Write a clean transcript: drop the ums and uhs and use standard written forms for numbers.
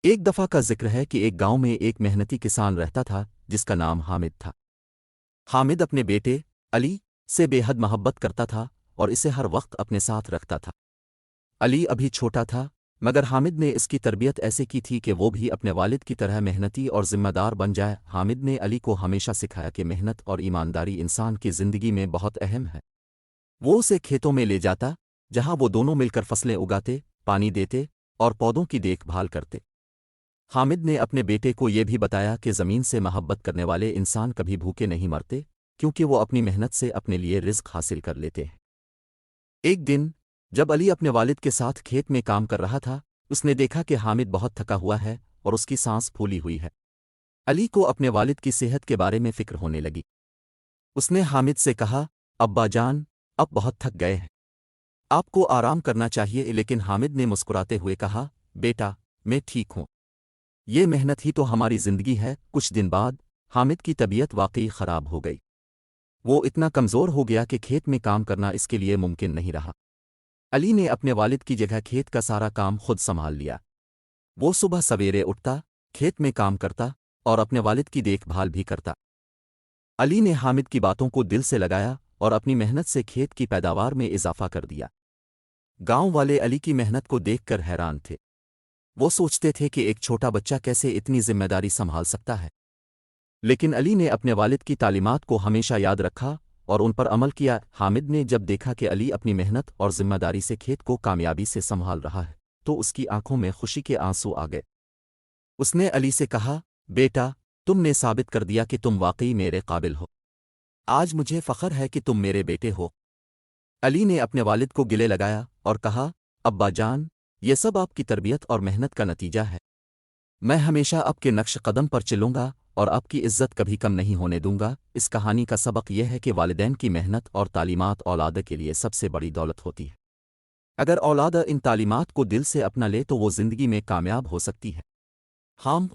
ایک دفعہ کا ذکر ہے کہ ایک گاؤں میں ایک محنتی کسان رہتا تھا جس کا نام حامد تھا۔ حامد اپنے بیٹے علی سے بے حد محبت کرتا تھا اور اسے ہر وقت اپنے ساتھ رکھتا تھا۔ علی ابھی چھوٹا تھا، مگر حامد نے اس کی تربیت ایسے کی تھی کہ وہ بھی اپنے والد کی طرح محنتی اور ذمہ دار بن جائے۔ حامد نے علی کو ہمیشہ سکھایا کہ محنت اور ایمانداری انسان کی زندگی میں بہت اہم ہے۔ وہ اسے کھیتوں میں لے جاتا، جہاں وہ دونوں مل کر فصلیں اگاتے، پانی دیتے اور پودوں کی دیکھ بھال کرتے۔ حامد نے اپنے بیٹے کو یہ بھی بتایا کہ زمین سے محبت کرنے والے انسان کبھی بھوکے نہیں مرتے، کیونکہ وہ اپنی محنت سے اپنے لیے رزق حاصل کر لیتے ہیں۔ ایک دن جب علی اپنے والد کے ساتھ کھیت میں کام کر رہا تھا، اس نے دیکھا کہ حامد بہت تھکا ہوا ہے اور اس کی سانس پھولی ہوئی ہے۔ علی کو اپنے والد کی صحت کے بارے میں فکر ہونے لگی۔ اس نے حامد سے کہا، ابا جان، اب بہت تھک گئے ہیں، آپ کو آرام کرنا چاہیے۔ لیکن حامد نے مسکراتے ہوئے کہا، بیٹا، میں ٹھیک ہوں، یہ محنت ہی تو ہماری زندگی ہے۔ کچھ دن بعد حامد کی طبیعت واقعی خراب ہو گئی۔ وہ اتنا کمزور ہو گیا کہ کھیت میں کام کرنا اس کے لیے ممکن نہیں رہا۔ علی نے اپنے والد کی جگہ کھیت کا سارا کام خود سنبھال لیا۔ وہ صبح سویرے اٹھتا، کھیت میں کام کرتا اور اپنے والد کی دیکھ بھال بھی کرتا۔ علی نے حامد کی باتوں کو دل سے لگایا اور اپنی محنت سے کھیت کی پیداوار میں اضافہ کر دیا۔ گاؤں والے علی کی محنت کو دیکھ کر حیران تھے۔ وہ سوچتے تھے کہ ایک چھوٹا بچہ کیسے اتنی ذمہ داری سنبھال سکتا ہے، لیکن علی نے اپنے والد کی تعلیمات کو ہمیشہ یاد رکھا اور ان پر عمل کیا۔ حامد نے جب دیکھا کہ علی اپنی محنت اور ذمہ داری سے کھیت کو کامیابی سے سنبھال رہا ہے تو اس کی آنکھوں میں خوشی کے آنسو آ گئے۔ اس نے علی سے کہا، بیٹا، تم نے ثابت کر دیا کہ تم واقعی میرے قابل ہو۔ آج مجھے فخر ہے کہ تم میرے بیٹے ہو۔ علی نے اپنے والد کو گلے لگایا اور کہا، ابا جان، یہ سب آپ کی تربیت اور محنت کا نتیجہ ہے۔ میں ہمیشہ آپ کے نقش قدم پر چلوں گا اور آپ کی عزت کبھی کم نہیں ہونے دوں گا۔ اس کہانی کا سبق یہ ہے کہ والدین کی محنت اور تعلیمات اولاد کے لیے سب سے بڑی دولت ہوتی ہے۔ اگر اولاد ان تعلیمات کو دل سے اپنا لے تو وہ زندگی میں کامیاب ہو سکتی ہے۔ ہم